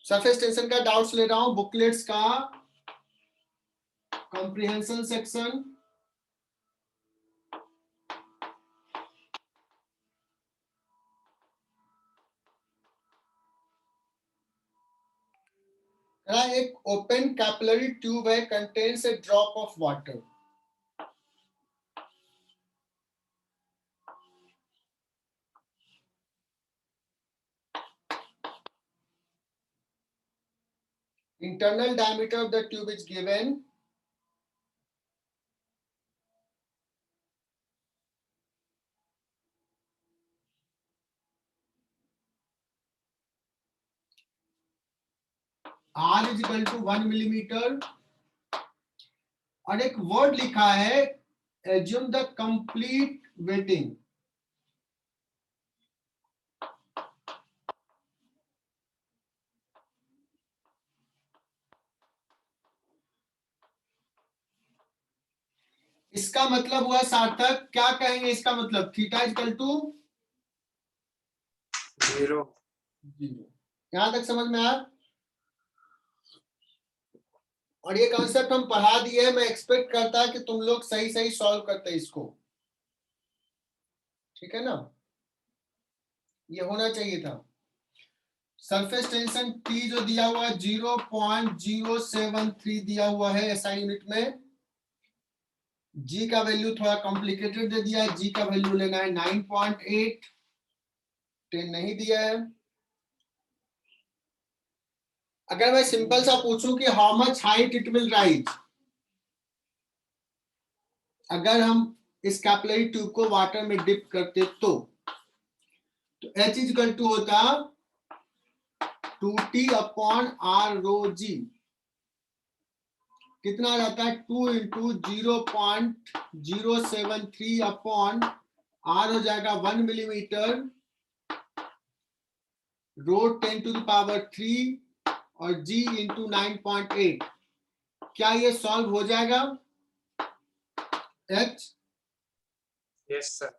Surface tension का doubts ले रहा हूं बुकलेट्स का कॉम्प्रिहेंशन सेक्शन। एक ओपन कैपिलरी ट्यूब है, contains A drop of water. Internal diameter of the tube is given. R is equal to 1 millimeter. और एक वर्ड लिखा है assume the complete wetting. इसका मतलब हुआ सार्थक, क्या कहेंगे इसका मतलब? Theta is equal to 0। यहां तक समझ में आया? और ये कॉन्सेप्ट हम पढ़ा दिए, मैं एक्सपेक्ट करता कि तुम लोग सही सही सॉल्व करते इसको, ठीक है ना? ये होना चाहिए था। सरफेस टेंशन T जो दिया हुआ है 0.073 दिया हुआ है SI यूनिट में। G का वैल्यू थोड़ा कॉम्प्लिकेटेड दे दिया है, G का वैल्यू लेना है 9.8, 10 नहीं दिया है। अगर मैं सिंपल सा पूछूं कि how much height it will rise, अगर हम इस कैपिलरी ट्यूब को वाटर में डिप करते तो H इज इक्वल टू होता 2T अपॉन R रो G। कितना रहता है? 2 इंटू 0.073 अपॉन R हो जाएगा 1 millimetre, rho 10 to the power 3 और G इंटू 9.8। क्या ये सॉल्व हो जाएगा? H yes sir.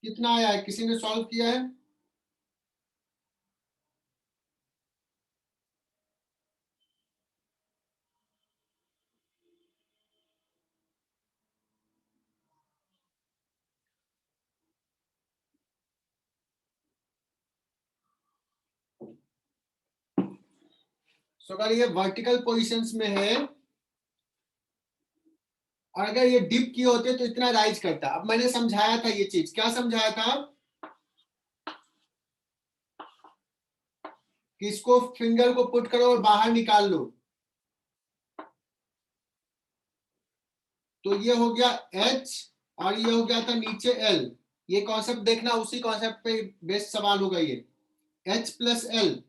कितना आया है? किसी ने सॉल्व किया है? सो अगर ये वर्टिकल पोजीशंस में है और अगर ये डिप किए होते तो इतना राइज करता। अब मैंने समझाया था ये चीज, क्या समझाया था? कि इसको फिंगर को पुट करो और बाहर निकाल लो, तो ये हो गया H और ये हो गया था नीचे L। ये कॉन्सेप्ट देखना, उसी कॉन्सेप्ट पे बेस्ड सवाल होगा ये, H प्लस L।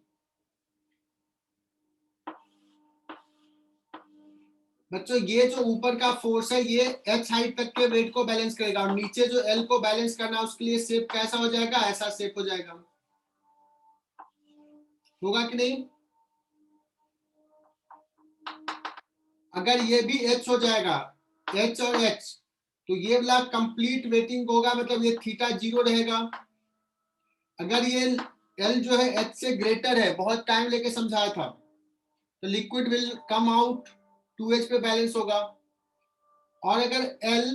बच्चों ये जो ऊपर का फोर्स है ये H हाइट तक के वेट को बैलेंस करेगा और नीचे जो L को बैलेंस करना है उसके लिए शेप कैसा हो जाएगा? ऐसा शेप हो जाएगा। होगा कि नहीं? अगर ये भी H हो जाएगा, H और H, तो ये वाला कंप्लीट वेटिंग होगा, मतलब ये थीटा 0 रहेगा। अगर ये L जो है H से ग्रेटर है, बहुत टाइम लेके समझाया था, तो liquid will come out, 2H पे बैलेंस होगा। और अगर L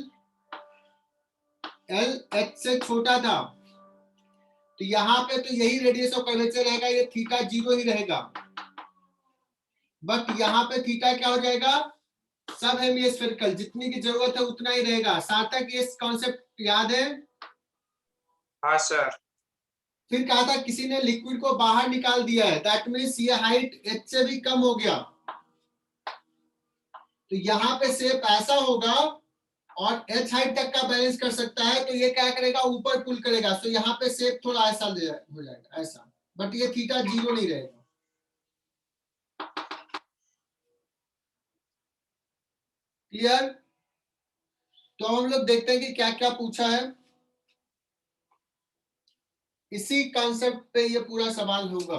H से छोटा था तो यहाँ पे तो यही रेडियस ऑफ कर्वेचर रहेगा, ये थीटा 0 ही रहेगा। बट यहाँ पे थीटा क्या हो जाएगा? सब हेमिस्फेरिकल, जितनी की जरूरत है उतना ही रहेगा। सार्थक ये कॉन्सेप्ट याद है? हाँ सर। फिर कहा था किसी ने लिक्विड को बाहर निकाल दिया है, दैट मींस ये हाइट H से भी कम हो गया, तो यहाँ पे शेप ऐसा होगा और H हाइट तक का बैलेंस कर सकता है, तो ये क्या करेगा? ऊपर पुल करेगा, तो यहाँ पे शेप थोड़ा ऐसा हो जाएगा ऐसा, बट ये थीटा 0 नहीं रहेगा। क्लियर? तो हम लोग देखते हैं कि क्या क्या पूछा है। इसी कॉन्सेप्ट पे ये पूरा सवाल होगा।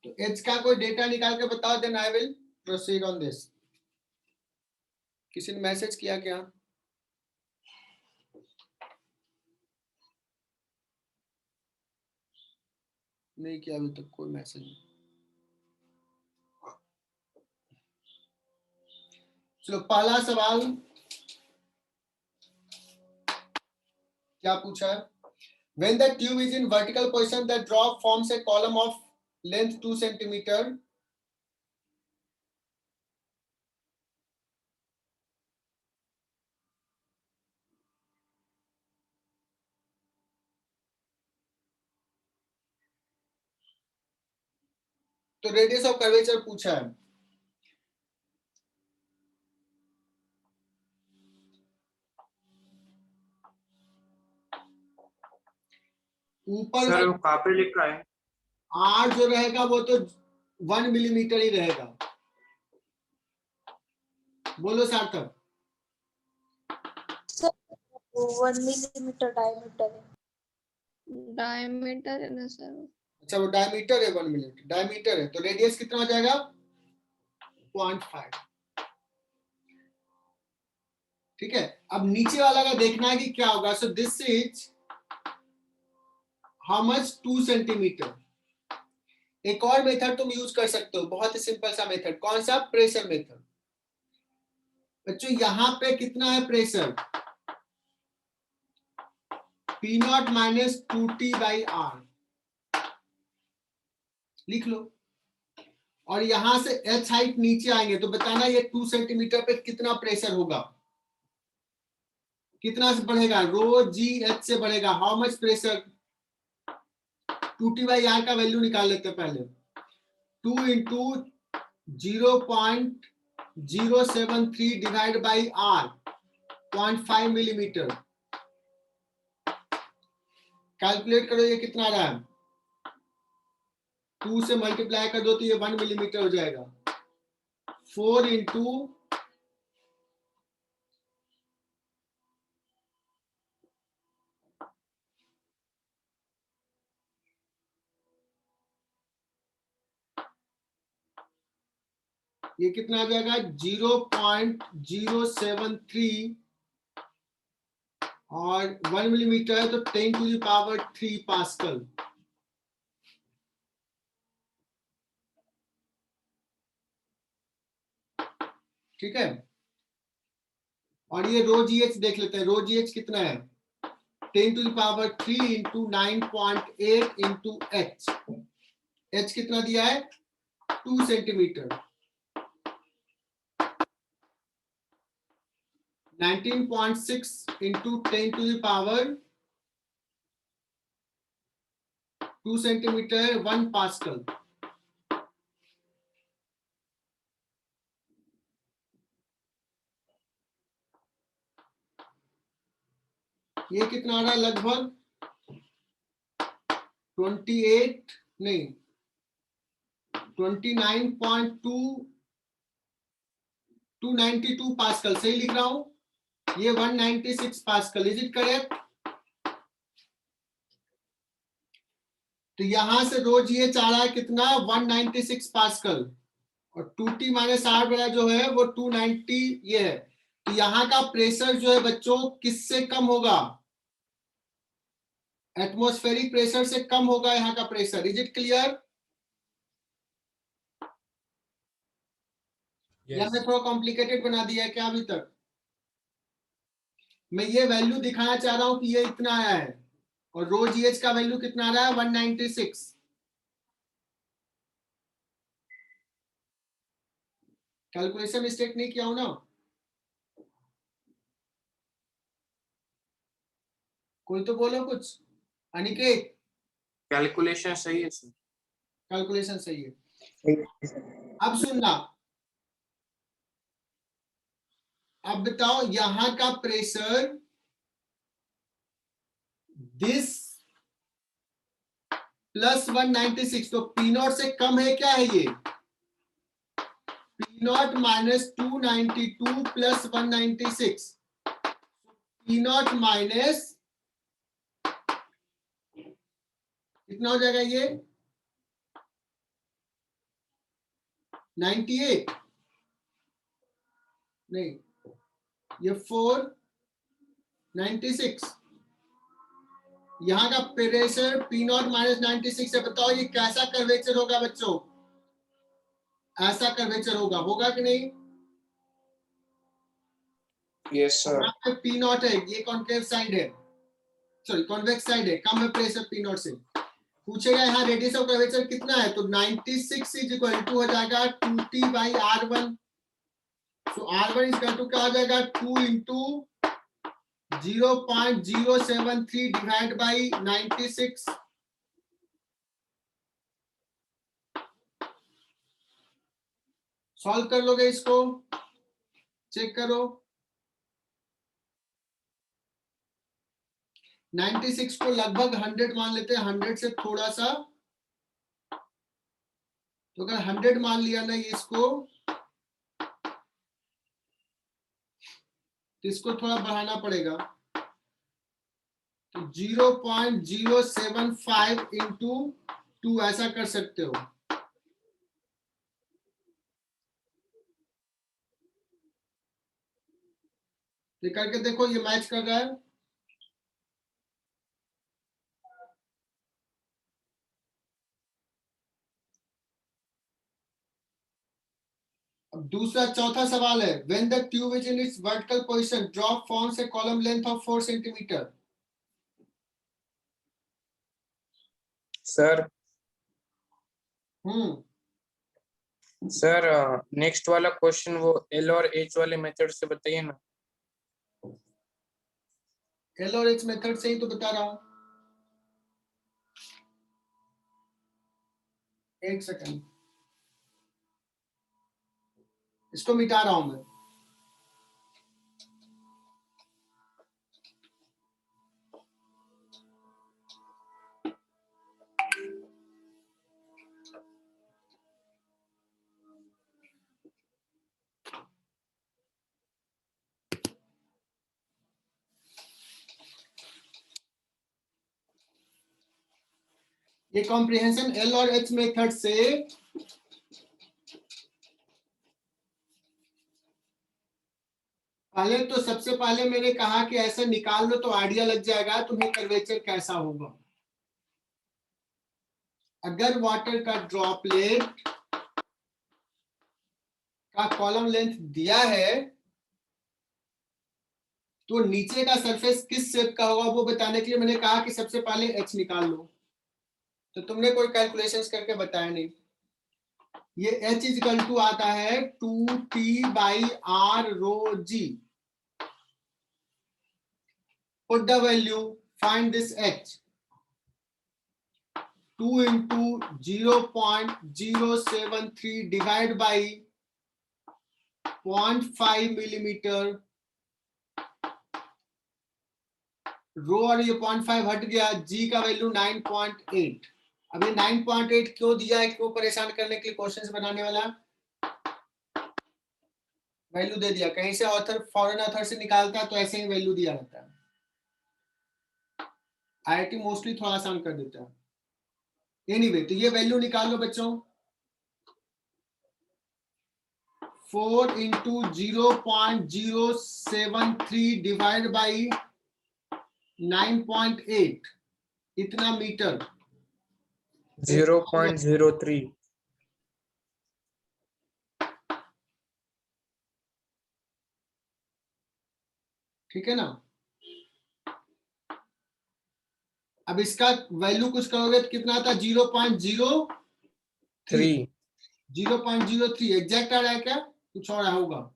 तो H का कोई डेटा निकाल के बताओ, then I will proceed on this. किसी ने मैसेज किया क्या? नहीं किया अभी तक कोई मैसेज नहीं। चलो पहला सवाल क्या पूछा है? When the tube is in vertical position, the drop forms a column of length 2 centimeter. तो रेडियस ऑफ कर्वेचर पूछा है। ऊपर सर वो कहाँ पे लिखा है? आर जो रहेगा वो तो 1 मिलीमीटर ही रहेगा। बोलो सार्थक। 1 मिलीमीटर डायमीटर है। डायमीटर है ना सर? अच्छा वो डायमीटर है, 1 मिलीमीटर डायमीटर है, तो रेडियस कितना हो जाएगा? 0.5। ठीक है, अब नीचे वाला का देखना है कि क्या होगा। So this is how much? 2 centimetre. एक और मेथड तुम यूज कर सकते हो, बहुत ही सिंपल सा मेथड। कौन सा? Pressure method. बच्चों यहां पे कितना है प्रेशर? P0 माइनस 2T/R लिख लो। और यहां से H हाइट नीचे आएंगे तो बताना ये 2 सेंटीमीटर पे कितना प्रेशर होगा, कितना से बढ़ेगा? रो जी एच से बढ़ेगा। How much pressure? 2T/R का वैल्यू निकाल लेते हैं पहले। 2 into 0.073 divide by R 0.5 millimetre. Calculate करो ये कितना आ रहा है। 2 से मल्टीप्लाई कर दो तो ये 1 मिलीमीटर हो जाएगा। 4 इंटू ये कितना आ जाएगा? 0.073 और 1 मिलीमीटर है तो 10⁻³ पास्कल। ठीक है, और ये रो जी एच देख लेते हैं। रो जी एच कितना है? 10⁻³ इंटू 9.8 इंटू एच। एच कितना दिया है? 2 सेंटीमीटर। 19.6 into 10⁻² centimetre 1 pascal. ये कितना आ रहा है? लगभग 28 नहीं 29.292 पास्कल। सही लिख रहा हूं? ये 196 पास्कल। Is it correct? तो यहां से रो जी एच आ रहा है कितना? 196 पास्कल। और 2T-R वाला जो है वो 290 ये है। तो यहाँ का प्रेशर जो है बच्चों किससे कम होगा? एटमॉस्फेरिक प्रेशर से कम होगा यहाँ का प्रेशर। Is it clear? या मैं थोड़ा कॉम्प्लिकेटेड बना दिया है क्या अभी तक? मैं ये वैल्यू दिखाना चाह रहा हूं कि ये इतना आया है और रो जी एच का वैल्यू कितना आ रहा है? 196। कैलकुलेशन मिस्टेक नहीं किया हूं ना? कोई तो बोलो कुछ। अनिकेत कैलकुलेशन सही है सर। कैलकुलेशन सही है। अब सुनना, अब बताओ यहां का प्रेशर दिस प्लस 196 तो P0 से कम है क्या है ये? P0 minus 292 plus 196। P0 minus कितना हो जाएगा ये? 98 नहीं, ये 496। यहाँ का प्रेशर P0 माइनस 96 है। बताओ ये कैसा कर्वेचर होगा बच्चों? ऐसा कर्वेचर होगा कि नहीं? Yes sir. यहाँ पे P0 है, ये कॉन्केव साइड है, सॉरी कॉन्वेक्स साइड है, कम है प्रेशर P0 से। पूछेगा यहाँ रेडियस ऑफ कर्वेचर कितना है, तो 96 इज इक्वल टू हो जाएगा 2t by r1। So r1 is equal to क्या हो जाएगा, 2 इंटू 0.073 डिवाइड बाई 96। सॉल्व कर लोगे इसको, चेक करो। 96 को लगभग 100 मान लेते हैं, 100 से थोड़ा सा, तो अगर 100 मान लिया ना इसको, तो इसको थोड़ा बढ़ाना पड़ेगा, तो 0.075 इंटू 2 ऐसा कर सकते हो। ये करके देखो, ये मैच कर रहा है। अब दूसरा चौथा सवाल है, when the tube is in its vertical position drop forms a column length of 4 centimetre. Sir sir next वाला क्वेश्चन वो एल और एच वाले मेथड से बताइए ना। एल और एच मेथड से ही तो बता रहा हूं, एक सेकंड, इसको मिटा रहा हूं मैं। ये कॉम्प्रिहेंशन एल और एच मेथड से पहले तो सबसे पहले मैंने कहा कि ऐसा निकाल लो तो आइडिया लग जाएगा तुम्हें कर्वेचर कैसा होगा। अगर वाटर का ड्रॉपलेट का कॉलम लेंथ दिया है तो नीचे का सरफेस किस शेप का होगा वो बताने के लिए मैंने कहा कि सबसे पहले एच निकाल लो, तो तुमने कोई कैलकुलेशंस करके बताया नहीं। ये एच इज इक्वल टू आता है 2t by R rho G. Put the value, find this H. 2 into 0.073 divide by 0.5 millimetre, rho और ये 0.5 हट गया, जी का वैल्यू 9.8। अभी 9.8 क्यों दिया है, क्यों परेशान करने के लिए क्वेश्चंस बनाने वाला, वैल्यू दे दिया। कहीं से ऑथर फॉरेन ऑथर से निकालता है तो ऐसे ही वैल्यू दिया रहता है, आईआईटी मोस्टली थोड़ा आसान कर देता है। एनीवे, तो ये वैल्यू निकाल लो बच्चों। 4 इंटू 0.073 डिवाइड बाई 9.8, इतना मीटर, 0.03। ठीक है ना। अब इसका वैल्यू कुछ करोगे तो कितना आता है, 0.03। 0.03 एग्जैक्ट आ रहा है क्या, कुछ और होगा,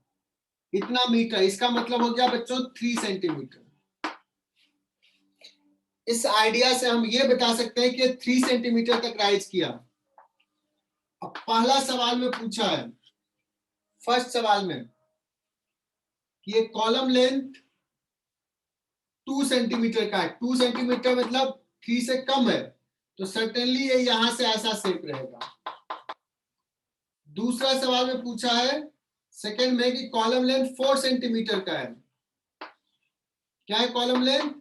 इतना मीटर, इसका मतलब हो गया बच्चों 3 सेंटीमीटर। इस आइडिया से हम ये बता सकते हैं कि 3 सेंटीमीटर तक राइज किया। अब पहला सवाल में पूछा है, फर्स्ट सवाल में, कि ये कॉलम लेंथ 2 सेंटीमीटर का है, 2 सेंटीमीटर मतलब 3 से कम है, तो सर्टेनली ये यहां से ऐसा शेप रहेगा। दूसरा सवाल में पूछा है सेकंड में कि कॉलम लेंथ 4 सेंटीमीटर का है। क्या है कॉलम लेंथ,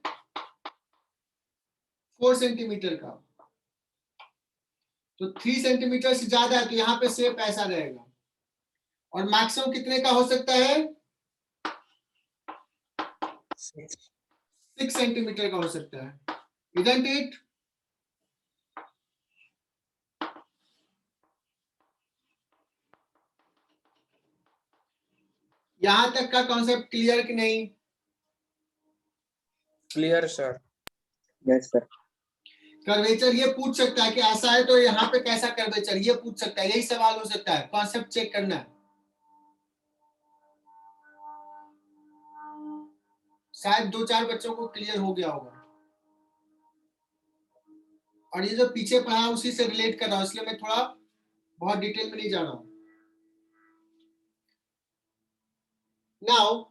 4 सेंटीमीटर का, तो 3 सेंटीमीटर से ज्यादा है तो यहाँ पे शेप ऐसा रहेगा। और मैक्सिमम कितने का हो सकता है, 6 सेंटीमीटर का हो सकता है। Isn't it? यहां तक का कॉन्सेप्ट क्लियर कि नहीं? Clear, sir. Yes, sir. Curvature ये पूछ सकता है कि ऐसा है तो यहाँ पे कैसा कर्वेचर, ये पूछ सकता है, यही सवाल हो सकता है, कॉन्सेप्ट चेक करना है। शायद 2-4 बच्चों को क्लियर हो गया होगा, और ये जो पीछे पढ़ा उसी से रिलेट कर रहा हूं, इसलिए मैं थोड़ा बहुत डिटेल में नहीं जा रहा हूं। नाउ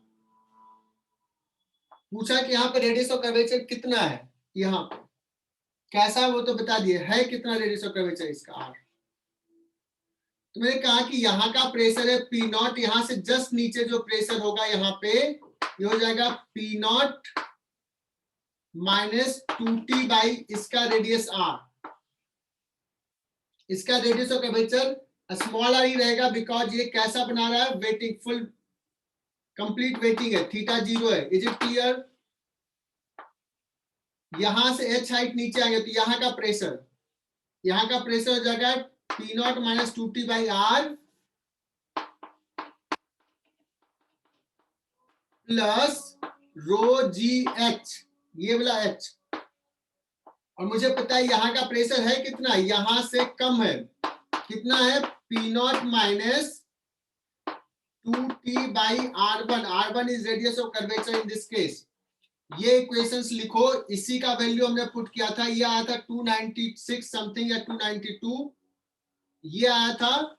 पूछा कि यहाँ पे रेडियस ऑफ कर्वेचर कितना है, यहाँ कैसा है वो तो बता दिए, है कितना रेडियस ऑफ कर्वेचर इसका आर। तो मैंने कहा कि यहाँ का प्रेशर है पी नॉट, यहाँ से जस्ट नीचे जो प्रेशर होगा यहाँ पे ये हो जाएगा P not minus 2t by इसका रेडियस आर। इसका radius of curvature small R ही रहेगा, बिकॉज ये कैसा बना रहा है, वेटिंग, फुल कंप्लीट वेटिंग है, थीटा 0 है। Is it clear? यहां से h हाइट नीचे आएंगे तो यहाँ का प्रेशर हो जाएगा P not minus 2t by R plus rho G H, ये वाला h। और मुझे पता है यहाँ का प्रेशर है कितना, यहां से कम है, कितना है, P not minus 2t by r1। r1 is radius of curvature in this case. ये इक्वेशंस लिखो, इसी का वैल्यू हमने पुट किया था, ये आया था 296 समथिंग या 292, ये आया था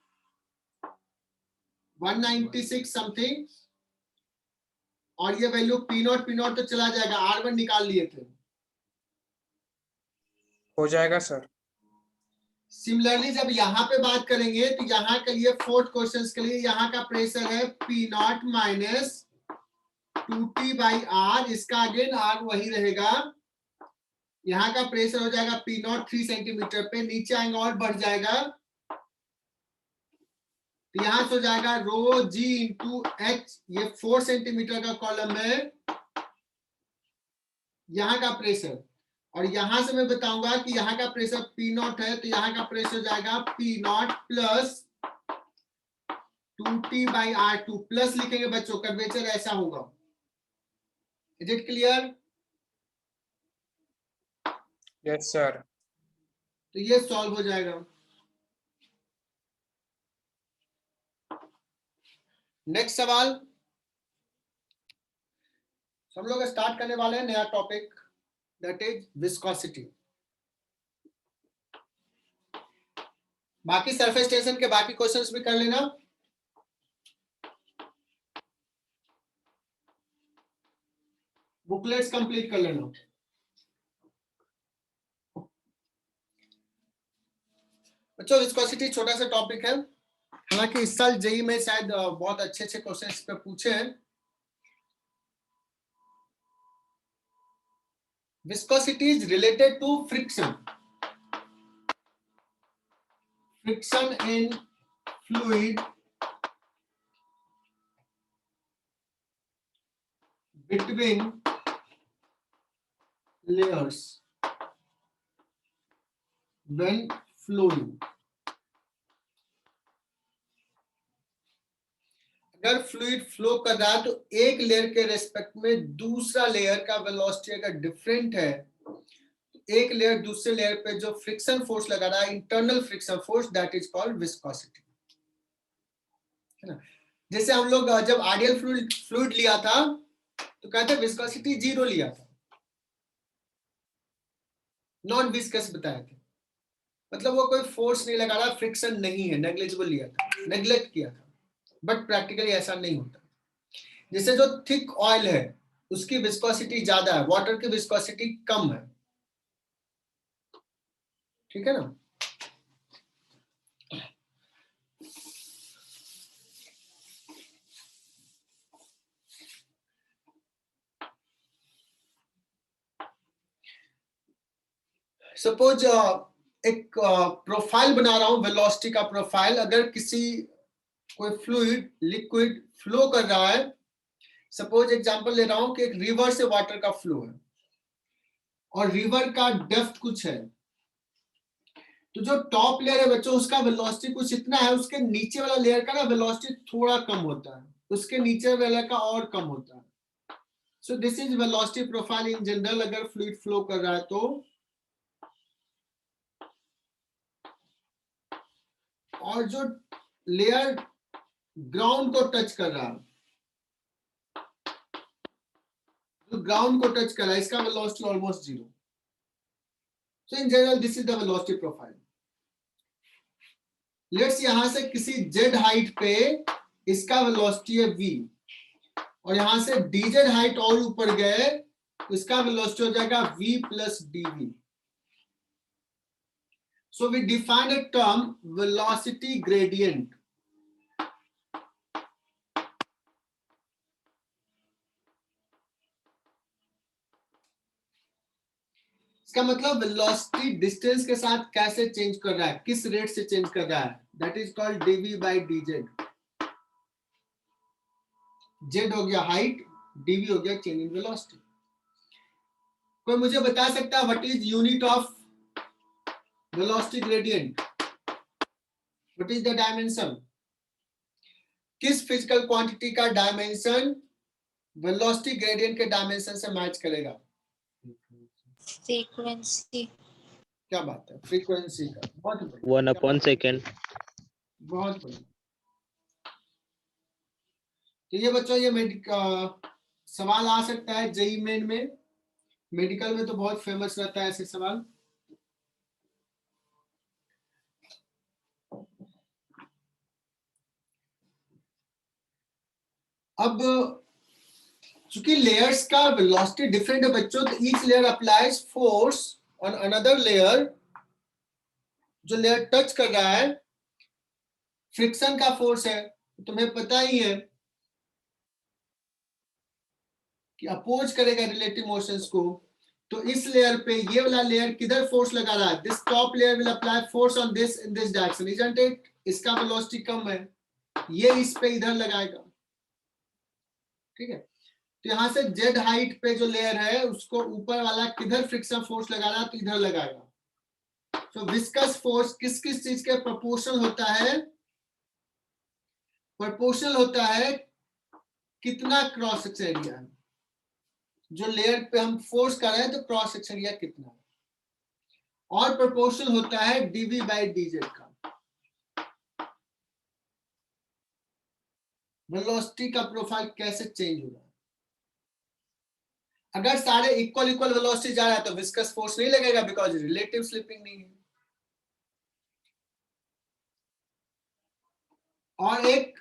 196 समथिंग, और ये वैल्यू पी नॉट तो चला जाएगा, r1 निकाल लिए थे। हो जाएगा सर। सिमिलरली जब यहाँ पे बात करेंगे तो यहाँ के लिए फोर्थ क्वेश्चन के लिए यहाँ का प्रेशर है P not minus 2t by R, इसका अगेन आर वही रहेगा। यहाँ का प्रेशर हो जाएगा पी नॉट 3 सेंटीमीटर पे, नीचे आएंगे और बढ़ जाएगा, तो यहां से हो जाएगा रो जी इंटू एच, ये 4 सेंटीमीटर का कॉलम है यहाँ का प्रेशर। और यहां से मैं बताऊंगा कि यहाँ का प्रेशर पी नॉट है, तो यहाँ का प्रेशर हो जाएगा P nought plus 2t by R 2, plus लिखेंगे बच्चों, कर्वेचर ऐसा होगा। Is it clear? Yes sir. तो ये सॉल्व हो जाएगा। नेक्स्ट सवाल, हम लोग स्टार्ट करने वाले हैं नया टॉपिक, दैट इज विस्कोसिटी। बाकी सरफेस टेंशन के बाकी क्वेश्चंस भी कर लेना। बुकलेट्स कंप्लीट कर लेना। बच्चों विस्कोसिटी छोटा सा टॉपिक है, हालांकि इस साल जेई में शायद बहुत अच्छे क्वेश्चन इस पे पूछे हैं। Viscosity is related to friction. Friction in fluid between layers when flowing. अगर फ्लूइड फ्लो कर रहा है तो एक लेयर के रेस्पेक्ट में दूसरा लेयर का वेलोसिटी अगर डिफरेंट है, एक लेयर दूसरे लेयर पे जो फ्रिक्शन फोर्स लगा रहा है, internal friction force, that is called viscosity, है ना। जैसे हम लोग जब आइडियल फ्लूइड लिया था तो कहते विस्कोसिटी 0 लिया था, नॉन विस्कस बताया था, मतलब वो कोई फोर्स नहीं लगा रहा, फ्रिक्शन नहीं है, नेग्लिजिबल लिया था, नेग्लेक्ट किया था। बट प्रैक्टिकली ऐसा नहीं होता। जैसे जो थिक ऑयल है उसकी विस्कोसिटी ज्यादा है, वाटर की विस्कोसिटी कम है, ठीक है ना। सपोज एक प्रोफाइल बना रहा हूं, वेलोसिटी का प्रोफाइल। अगर किसी कोई फ्लूइड लिक्विड फ्लो कर रहा है, सपोज एग्जांपल ले रहा हूं कि एक रिवर से वाटर का फ्लो है, और रिवर का डेप्थ कुछ है, तो जो टॉप लेयर है बच्चों उसका वेलोसिटी कुछ इतना है, उसके नीचे वाला लेयर का ना वेलोसिटी थोड़ा कम होता है, उसके नीचे वाले का और कम होता है. So this is velocity profile in general अगर फ्लूइड फ्लो कर रहा है तो. और जो लेयर ग्राउंड को टच कर रहा है, जो ग्राउंड को टच कर रहा है, इसका velocity almost zero. So in general this is the velocity profile. Let's यहां से किसी जेड हाइट पे इसका वेलोसिटी है v, और यहां से dz हाइट और ऊपर गए इसका वेलोसिटी हो जाएगा v plus dv. So we define a term velocity gradient. इसका मतलब वेलोसिटी डिस्टेंस के साथ कैसे चेंज कर रहा है, किस रेट से चेंज कर रहा है, that is called dv by dz. z हो गया हाइट, dv हो गया चेंज इन वेलोसिटी. कोई मुझे बता सकता है what is unit of velocity gradient, what is the dimension? किस फिजिकल क्वांटिटी का डायमेंशन वेलोसिटी ग्रेडियंट के डायमेंशन से मैच करेगा? फ्रीक्वेंसी. क्या बात है, फ्रीक्वेंसी का. बहुत बढ़िया, 1/2 बहुत बढ़िया. तो ये बच्चों ये सवाल आ सकता है जेई मेन में, मेडिकल में तो बहुत फेमस रहता है ऐसे सवाल. अब चूंकि लेयर्स का वेलोसिटी डिफरेंट है बच्चों, तो each layer applies force on another layer. जो लेयर टच कर रहा है फ्रिक्शन का फोर्स है, तुम्हें पता ही है कि अपोज करेगा रिलेटिव मोशंस को. तो इस लेयर पे ये वाला लेयर किधर फोर्स लगा रहा है, this top layer will apply force on this in this direction, isn't it? इसका वेलोसिटी कम है, ये इस पे इधर लगाएगा. ठीक है, तो यहां से जेड हाइट पे जो लेयर है उसको ऊपर वाला किधर फ्रिक्शन फोर्स लगा रहा है, तो इधर लगाएगा. तो विस्कस फोर्स किस किस चीज के प्रोपोर्शनल होता है? प्रोपोर्शनल होता है कितना क्रॉस सेक्शन एरिया है, जो लेयर पे हम फोर्स कर रहे हैं तो क्रॉस सेक्शन एरिया कितना है, और प्रोपोर्शनल होता है dv बाई dz का. वेलोसिटी का प्रोफाइल कैसे चेंज हो रहा है? अगर सारे इक्वल इक्वल वेलोसिटी जा रहा है तो विस्कस फोर्स नहीं लगेगा, बिकॉज रिलेटिव स्लिपिंग नहीं है. और एक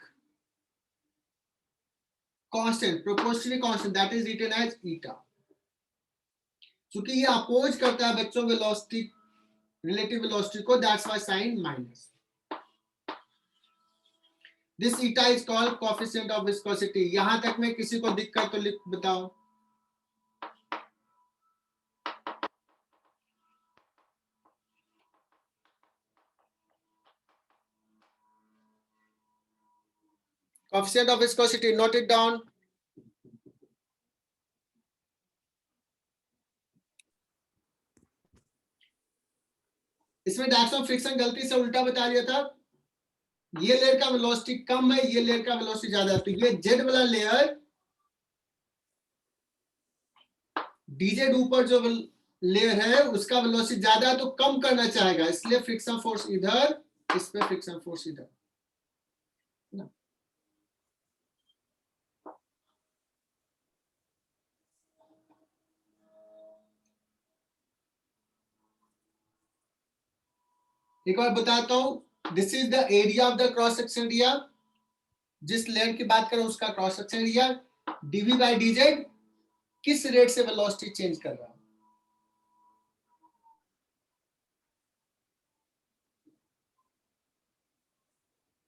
constant, proportionally constant, that is written as eta. क्योंकि ये अपोज करता है बच्चों वेलोसिटी, रिलेटिव वेलोसिटी को, that's why sign minus. This eta is called coefficient of viscosity. यहां तक में किसी को दिक्कत तो लिख बताओ. Coefficient of viscosity, note it down. इसमें डायरेक्शन ऑफ फ्रिक्शन गलती से उल्टा बता दिया था. ये लेयर का वेलोसिटी कम है, ये लेयर का वेलोसिटी ज्यादा है, तो ये जेड वाला लेयर डीजेड ऊपर जो लेयर है उसका वेलोसिटी ज्यादा है तो कम करना चाहेगा, इसलिए फ्रिक्शन फोर्स इधर, इस पे फ्रिक्शन फोर्स इधर. एक बार बताता हूं, this is the area of the cross section area. जिस लेयर की बात करें उसका cross section area, dv by dz किस रेट से वेलोसिटी चेंज कर रहा है.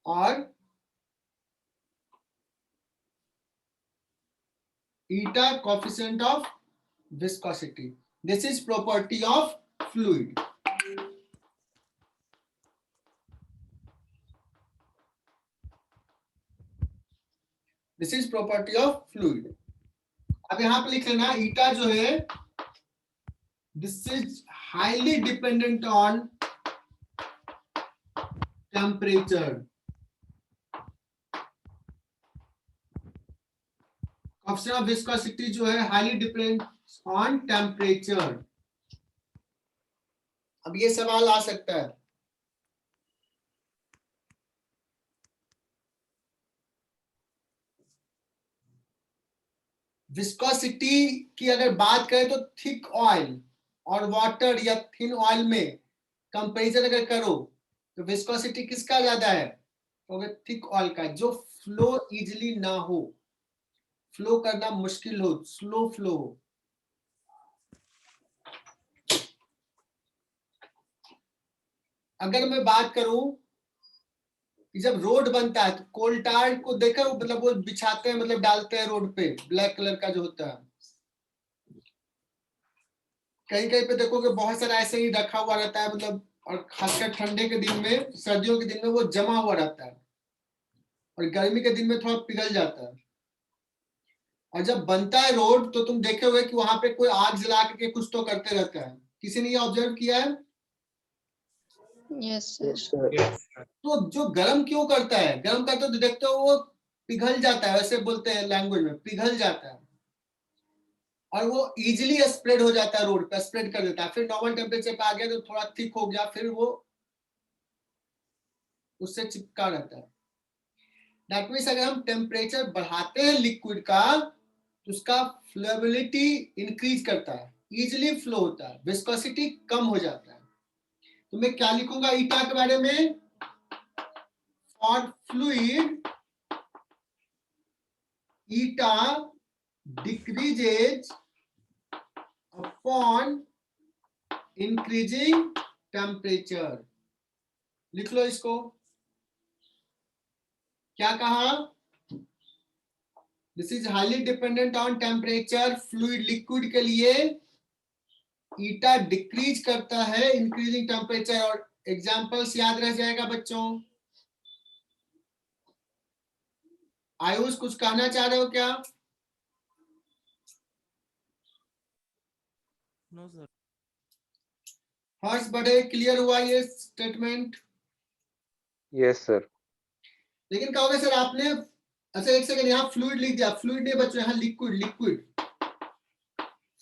और eta coefficient of viscosity, this is property of fluid. This is property of fluid. अब यहां पे लिख लेना ईटा जो है This is highly dependent on temperature. Option of viscosity जो है हाईली डिपेंड ऑन टेम्परेचर। अब ये सवाल आ सकता है, विस्कोसिटी की अगर बात करें तो थिक ऑयल और वाटर या थिन ऑयल में कंपैरिजन अगर करो तो विस्कोसिटी किसका ज्यादा है? तो थिक ऑयल का, जो फ्लो इजीली ना हो, फ्लो करना मुश्किल हो, स्लो फ्लो हो। अगर मैं बात करूं कि जब रोड बनता है तो कोल टार को देखा, मतलब वो बिछाते हैं, मतलब डालते हैं रोड पे, ब्लैक कलर का जो होता है, कहीं कहीं पे देखोगे बहुत सारा ऐसे ही रखा हुआ रहता है, मतलब, और खासकर ठंडे के दिन में, सर्दियों के दिन में वो जमा हुआ रहता है और गर्मी के दिन में थोड़ा पिघल जाता है। और जब बनता है रोड तो तुम देखे हुए कि वहां पे कोई आग जला के कुछ तो करते रहता है। किसी ने ये ऑब्जर्व किया है? Yes, sir. Yes, sir. तो जो गर्म क्यों करता है? गर्म करते तो देखते हो वो पिघल जाता है, वैसे बोलते हैं लैंग्वेज में, पिघल जाता है और वो इजीली स्प्रेड हो जाता है, रोड पे स्प्रेड कर देता है। फिर नॉर्मल टेम्परेचर पे आ गया तो थोड़ा थिक हो गया, फिर वो उससे चिपका रहता है। दैट मींस अगर हम टेम्परेचर बढ़ाते हैं लिक्विड का तो उसका फ्लोएबिलिटी इंक्रीज करता है, इजीली फ्लो होता है, विस्कोसिटी कम हो जाता है। तो मैं क्या लिखूंगा ईटा के बारे में? For fluid eta decreases upon increasing temperature. लिख लो इसको। क्या कहा? This is highly dependent on temperature. Fluid liquid के लिए ईटा डिक्रीज करता है इंक्रीजिंग टेम्परेचर। और एग्जांपल्स याद रह जाएगा बच्चों। आयुष कुछ कहना चाह रहे हो क्या? No sir. हर्ष बड़े क्लियर हुआ ये स्टेटमेंट? Yes sir. लेकिन कहोगे सर आपने, अच्छा एक सेकंड, यहाँ फ्लूइड लिख दिया, फ्लूइड नहीं बच्चों, यहाँ लिक्विड। लिक्विड,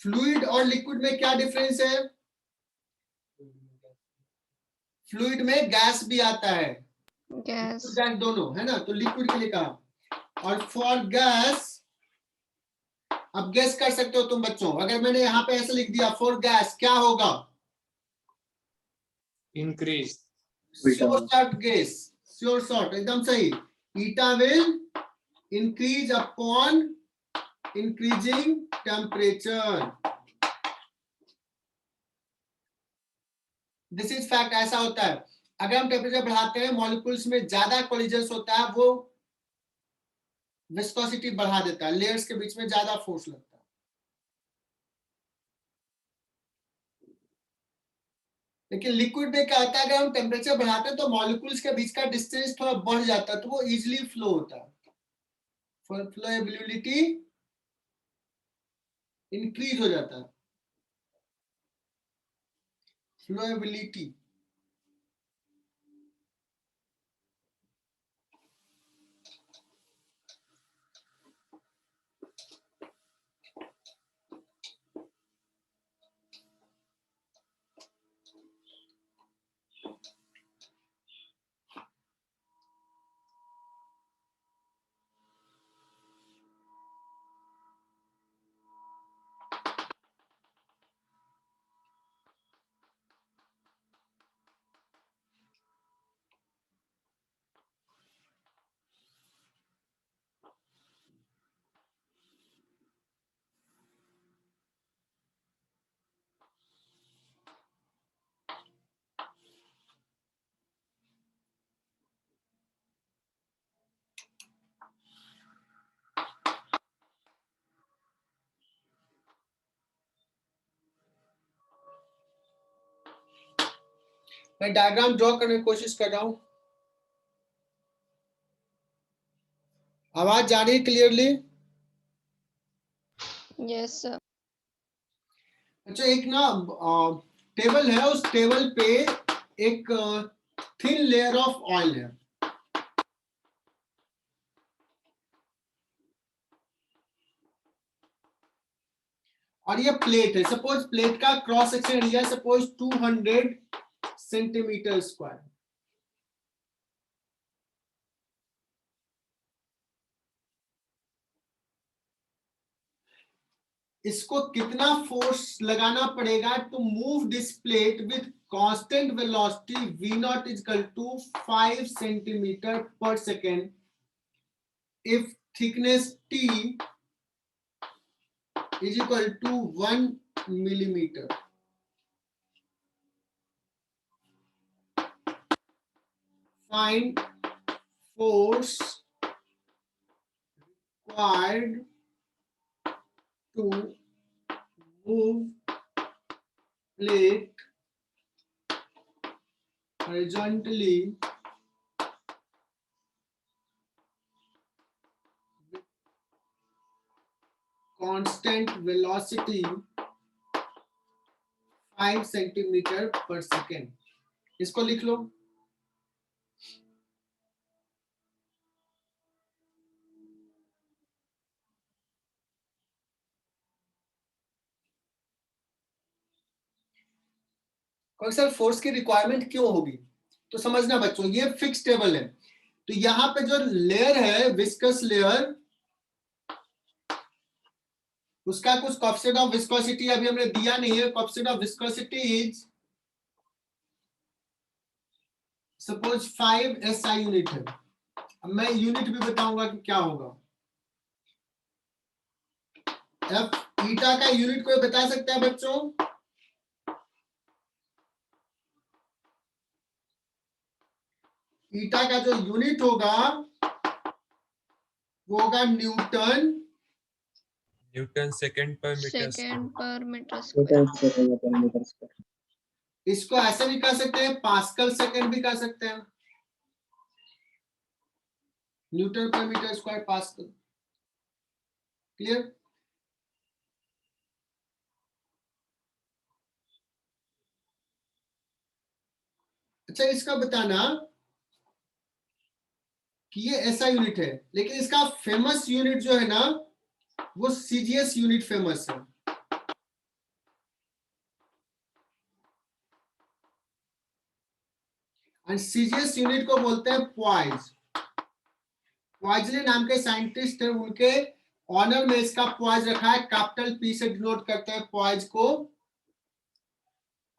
फ्लूइड और लिक्विड में क्या डिफरेंस है? फ्लूइड में गैस भी आता है, Gas. गैस दोनों है ना, तो लिक्विड के लिए कहा। और फॉर गैस, अब गैस कर सकते हो तुम बच्चों, अगर मैंने यहाँ पे ऐसे लिख दिया फॉर गैस, क्या होगा? Increase. Sure short gas, sure short, एकदम सही। Eta will increase upon increasing temperature. This is fact, ऐसा होता है। अगर हम टेम्परेचर बढ़ाते हैं, मॉलिक्यूल्स में ज्यादा कोलिजन्स होता है, वो विस्कोसिटी बढ़ा देता है, लेयर्स के बीच में ज्यादा फोर्स लगता है। लेकिन लिक्विड में क्या होता है, अगर हम टेम्परेचर बढ़ाते हैं तो मॉलिक्यूल्स के बीच का डिस्टेंस थोड़ा बढ़ जाता है, तो वो इजीली फ्लो होता है, फ्लोएबिलिटी इंक्रीज हो जाता है, फ्लोएबिलिटी। मैं डायग्राम ड्रॉ करने की कोशिश कर रहा हूं। आवाज जा रही है क्लियरली? Yes, sir. अच्छा एक ना टेबल है, उस टेबल पे एक थिन लेयर ऑफ ऑयल है, और ये प्लेट है। सपोज प्लेट का cross section area suppose 200 centimetre square. इसको कितना फोर्स लगाना पड़ेगा to move this plate with constant velocity v nought is equal to 5 centimetre पर second if thickness t is equal to 1 millimeter. Find force required to move plate horizontally with constant velocity 5 centimetre पर second. इसको लिख लो। Sir force की requirement क्यों होगी, तो समझना बच्चों, ये फिक्स टेबल है, तो यहां पे जो लेयर है विस्कस लेयर, उसका कुछ कोएफिशिएंट ऑफ विस्कोसिटी अभी हमने दिया नहीं है। Coefficient of viscosity is suppose 5 SI unit है। अब मैं यूनिट भी बताऊंगा कि क्या होगा। एफ ईटा का यूनिट कोई बता सकता है बच्चों? ईटा का जो यूनिट होगा वो होगा न्यूटन न्यूटन सेकंड पर मीटर स्क्वायर। इसको ऐसे भी कह सकते हैं, पास्कल सेकंड भी कह सकते हैं। न्यूटन पर मीटर स्क्वायर पास्कल। क्लियर? अच्छा इसका बताना कि ये ऐसा यूनिट है, लेकिन इसका फेमस यूनिट जो है ना वो सीजीएस यूनिट फेमस है। और सीजीएस यूनिट को बोलते हैं पॉइज। पॉइजले नाम के साइंटिस्ट हैं, उनके ऑनर में इसका पॉइज रखा है, कैपिटल पी से डिनोट करते हैं पॉइज को।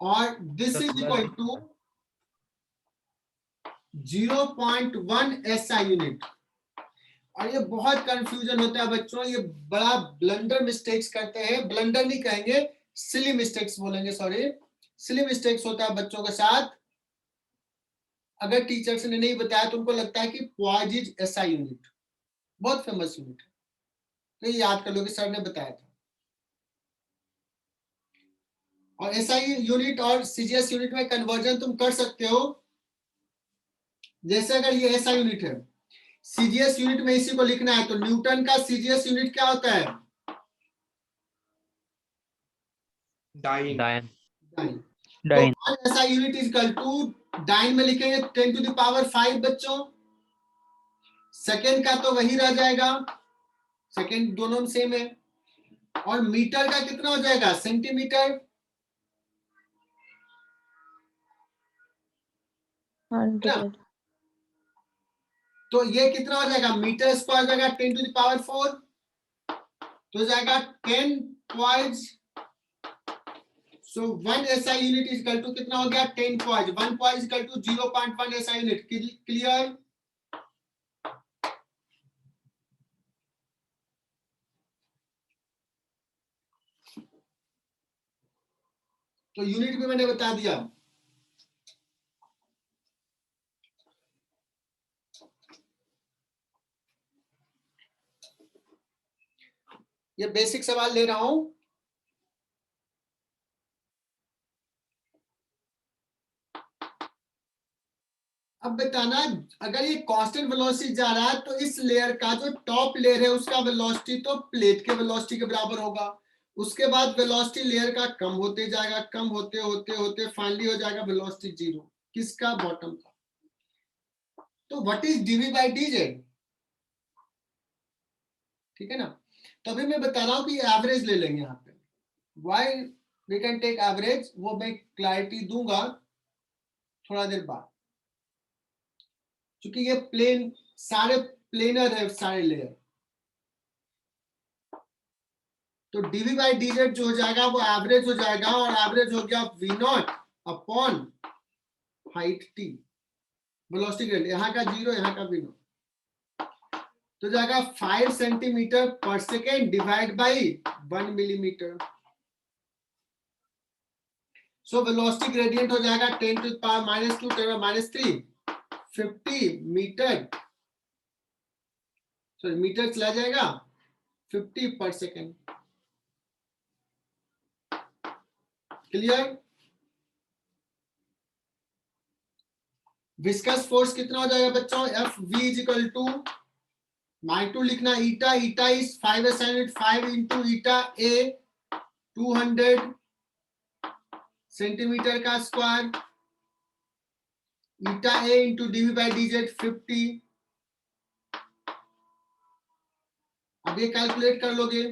और this is equal to 0.1 SI unit. और ये बहुत कंफ्यूजन होता है बच्चों, ये बड़ा ब्लंडर मिस्टेक्स करते हैं, ब्लंडर नहीं कहेंगे, सिली मिस्टेक्स बोलेंगे, सॉरी सिली मिस्टेक्स होता है बच्चों के साथ। अगर टीचर्स ने नहीं बताया तो उनको लगता है कि पॉइज इज SI यूनिट, बहुत फेमस यूनिट है, तो ये याद कर लो कि सर ने बताया था। और SI यूनिट और सीजीएस यूनिट में कन्वर्जन तुम कर सकते हो। जैसे अगर ये SI यूनिट है, सीजीएस यूनिट में इसी को लिखना है, तो न्यूटन का सीजीएस यूनिट क्या होता है? डाइन डाइन तो SI unit is equal to, dyne में लिखेंगे 10 to the power 5 बच्चों। सेकेंड का तो वही रह जाएगा, सेकेंड दोनों में सेम है। और मीटर का कितना हो जाएगा? सेंटीमीटर। 100। तो ये कितना हो जाएगा? मीटर स्क्वायर हो जाएगा 10 to the power 4, तो हो जाएगा 10 poise. So 1 SI unit is equal to कितना हो गया? 10 poise. 1 poise is equal to 0.1 SI unit. Clear? तो यूनिट भी मैंने बता दिया। ये बेसिक सवाल ले रहा हूं। अब बताना, अगर ये कांस्टेंट वेलोसिटी जा रहा है तो इस लेयर का जो टॉप लेयर है उसका वेलोसिटी तो प्लेट के वेलोसिटी के बराबर होगा। उसके बाद वेलोसिटी लेयर का कम होते जाएगा, कम होते होते होते फाइनली हो जाएगा वेलोसिटी जीरो। किसका? बॉटम का। तो what is d v by d z? ठीक है ना। तो अभी मैं बता रहा हूं कि एवरेज ले लेंगे यहाँ पे। Why we can take average, वो मैं क्लैरिटी दूंगा थोड़ा देर बाद, क्योंकि ये प्लेन सारे प्लेनर है, सारे लेयर। तो डीवी बाई डीजेड जो हो जाएगा वो एवरेज हो जाएगा, और एवरेज हो गया v nought upon height T, velocity gradient, यहाँ का जीरो, यहाँ का वी नॉट, तो जाएगा 5 सेंटीमीटर पर second divide by 1 millimetre. So velocity gradient हो जाएगा 10 to the power -2 10 -3 50 metre, sorry metre चला जाएगा 50 पर सेकेंड। क्लियर? विस्कस फोर्स कितना हो जाएगा बच्चों? F V is equal to माइटू लिखना eta, eta is 5 assignment 5 into eta A 200 centimetre का square, eta A into DV by DZ 50। अब ये कैलकुलेट कर लोगे,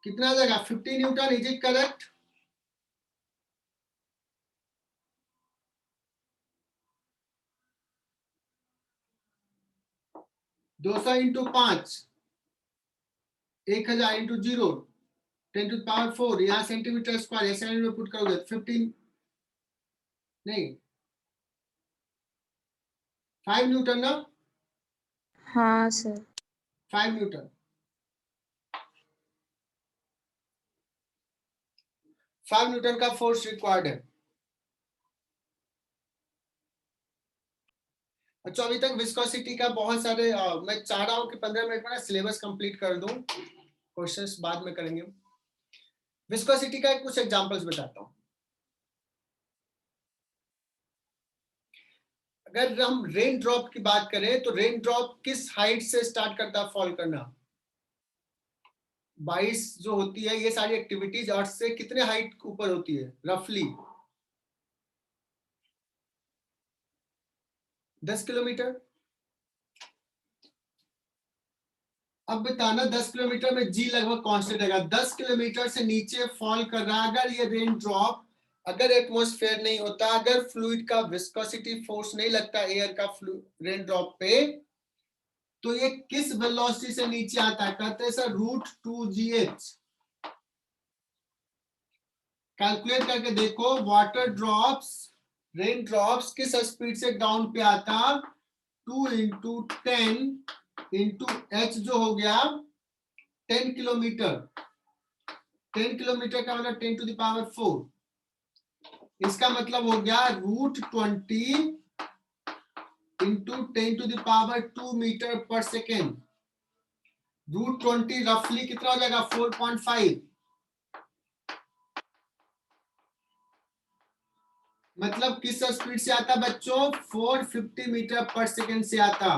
कितना आ जाएगा? 50 न्यूटन। Is it correct? दो 200 इंटू 5 1000 इंटू 0 10 टू पावर 4, यहाँ सेंटीमीटर स्क्वायर ऐसे में पुट करोगे 15 नहीं 5 न्यूटन ना? हाँ सर। 5 न्यूटन। 5 न्यूटन का फोर्स रिक्वायर्ड है। अच्छा, अभी तक विस्कोसिटी का बहुत सारे मैं चाह रहा हूं कि 15 मिनट में ना सिलेबस कंप्लीट कर दूं, क्वेश्चंस बाद में करेंगे। विस्कोसिटी का कुछ एग्जांपल्स बताता हूं। अगर हम रेन ड्रॉप की बात करें तो रेन ड्रॉप किस हाइट से स्टार्ट करता है फॉल करना? 22 जो होती है, ये सारी एक्टिविटीज अर्थ से कितने हाइट ऊपर होती है रफली? 10 किलोमीटर। अब बताना 10 किलोमीटर में जी लगभग कांस्टेंट रहेगा, 10 किलोमीटर से नीचे फॉल कर रहा है अगर ये रेन ड्रॉप, अगर एटमॉस्फेयर नहीं होता, अगर फ्लूइड का विस्कोसिटी फोर्स नहीं लगता एयर का रेन ड्रॉप पे, तो ये किस वेलोसिटी से नीचे आता है? कहते हैं सर √2gh। कैलकुलेट करके देखो, वाटर ड्रॉप्स, रेन ड्रॉप्स किस स्पीड से डाउन पे आता? 2 इंटू 10 इंटू h जो हो गया 10 किलोमीटर। 10 किलोमीटर का मतलब 10 टू द पावर 4। इसका मतलब हो गया √20 into 10 to the power 2 metre पर सेकेंड। √20 रफली कितना हो जाएगा? 4.5। मतलब किस स्पीड से आता बच्चों? 450 मीटर पर सेकेंड से आता।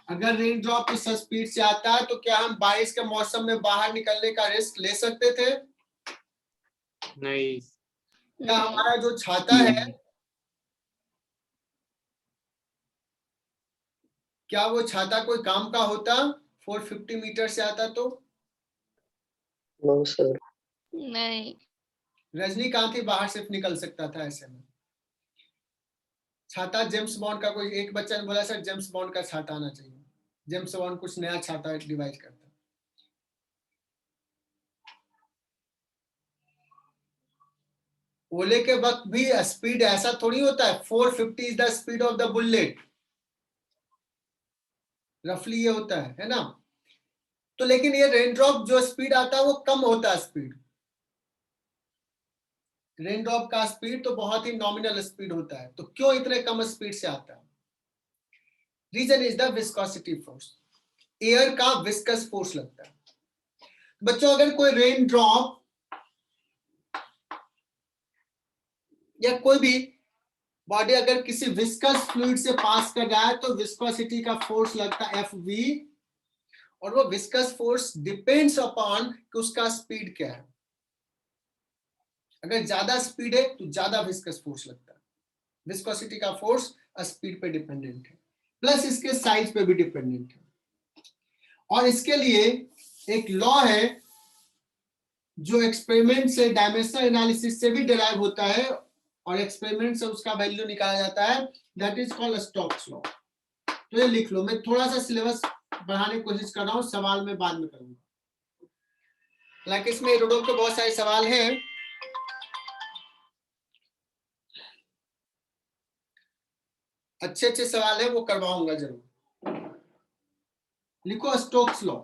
अगर रेन ड्रॉप इस स्पीड से आता है तो क्या हम बारिश के मौसम में बाहर निकलने का रिस्क ले सकते थे? नहीं। क्या हमारा जो छाता है, क्या वो छाता कोई काम का होता? 450 मीटर से आता तो? No sir. नहीं। रजनीकांत ही बाहर सिर्फ निकल सकता था ऐसे में। छाता जेम्स बॉन्ड का, कोई एक बच्चा ने बोला सर जेम्स बॉन्ड का छाता आना चाहिए। जेम्स बॉन्ड कुछ नया छाता डिवाइस करता। ओले के वक्त भी स्पीड ऐसा थोड़ी होता है, 450 is the speed of the bullet, रफली ये होता है ना? तो लेकिन ये रेन ड्रॉप जो स्पीड आता है वो कम होता है स्पीड। रेन ड्रॉप का स्पीड तो बहुत ही नॉमिनल स्पीड होता है, तो क्यों इतने कम स्पीड से आता है? Reason is the viscosity force. Air का विस्कस फोर्स लगता है। बच्चों अगर कोई रेन ड्रॉप या कोई भी बॉडी अगर किसी विस्कस फ्लूइड से पास कर रहा है तो विस्कोसिटी का फोर्स लगता है Fv, और वो विस्कस फोर्स डिपेंड्स अपॉन कि उसका स्पीड क्या है। अगर ज्यादा स्पीड है तो ज्यादा विस्कस फोर्स लगता है। विस्कोसिटी का फोर्स स्पीड पे डिपेंडेंट है, प्लस इसके साइज पे भी डिपेंडेंट है। और इसके लिए एक लॉ है जो एक्सपेरिमेंट से, डायमेंशनल एनालिसिस से भी डिराइव होता है, और एक्सपेरिमेंट से उसका वैल्यू निकाला जाता है, that is called Stokes law. तो ये लिख लो। मैं थोड़ा सा सिलेबस बढ़ाने की कोशिश कर रहा हूँ, सवाल में बाद में करूंगा। हालांकि इसमें रूडोल्फ के बहुत सारे सवाल हैं, अच्छे अच्छे सवाल है, वो करवाऊंगा जरूर। लिखो स्टोक्स लॉ,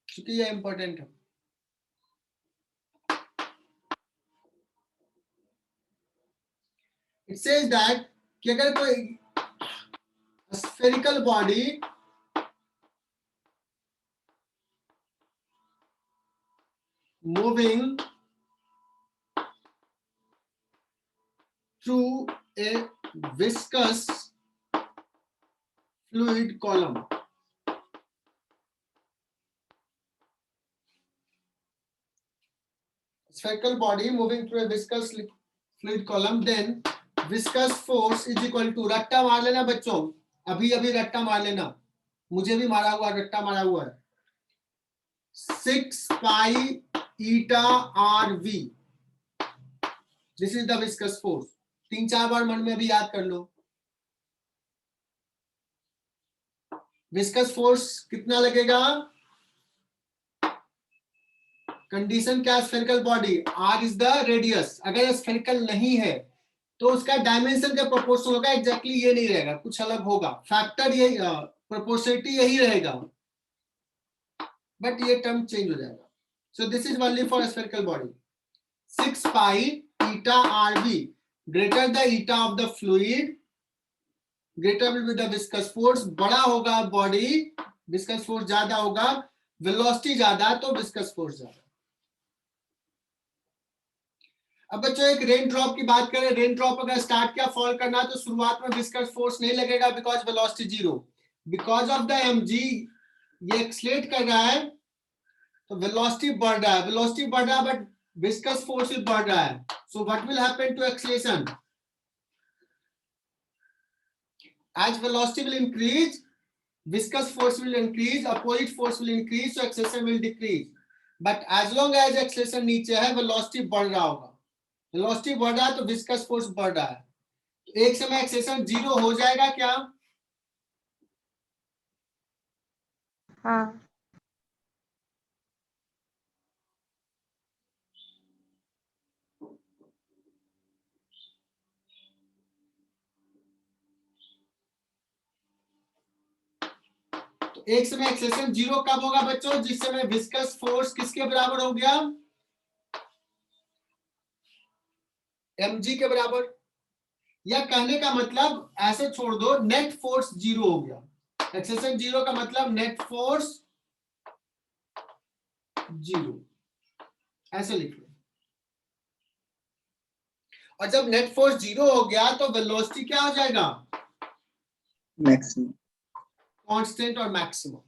क्योंकि ये इंपॉर्टेंट है। इट सेज दैट कि अगर कोई spherical body moving through a viscous fluid column, spherical body moving through a viscous fluid column, then viscous force is equal to, रट्टा मार लेना बच्चों, अभी अभी रट्टा मार लेना, मुझे भी मारा हुआ, रट्टा मारा हुआ है, 6 pi eta RV, this is the viscous force। 3-4 बार मन में अभी याद कर लो। विस्कस फोर्स कितना लगेगा? कंडीशन क्या? Spherical body, r is the radius. अगर स्फेरिकल नहीं है तो उसका डायमेंशन का प्रोपोर्शनल होगा, एग्जैक्टली ये नहीं रहेगा, कुछ अलग होगा, फैक्टर यही, प्रोपोर्शनलिटी यही रहेगा, बट ये टर्म चेंज हो जाएगा। So this is only for spherical body. 6 pi eta RV, greater the eta of the fluid, greater will be the viscous force। बड़ा होगा बॉडी, विस्कस फोर्स ज्यादा होगा, वेलोसिटी ज्यादा तो विस्कस फोर्स ज्यादा। अब बच्चों एक रेन ड्रॉप की बात करें, रेन ड्रॉप अगर स्टार्ट किया फॉल करना तो शुरुआत में विस्कस फोर्स नहीं लगेगा, because velocity zero. Because of the mg ये एक्सलेट कर रहा है तो वेलोसिटी बढ़ रहा है, वेलोसिटी बढ़ रहा है बट विस्कस फोर्स भी बढ़ रहा है। So what will happen to acceleration? As velocity will increase, viscous force will increase, opposite force will increase, so acceleration will decrease. But as long as acceleration नीचे है, velocity बढ़ रहा होगा। velocity बढ़ रहा है तो viscous force बढ़ रहा है। एक समय acceleration जीरो हो जाएगा क्या? हाँ। तो एक समय acceleration जीरो कब होगा बच्चों? जिस समय viscous force किसके बराबर हो गया? mg के बराबर। या कहने का मतलब ऐसे छोड़ दो, नेट फोर्स जीरो हो गया। एक्सेलरेशन जीरो का मतलब नेट फोर्स जीरो, ऐसे लिख लो। और जब नेट फोर्स जीरो हो गया तो वेलोसिटी क्या हो जाएगा? मैक्सिमम। कांस्टेंट और मैक्सिमम,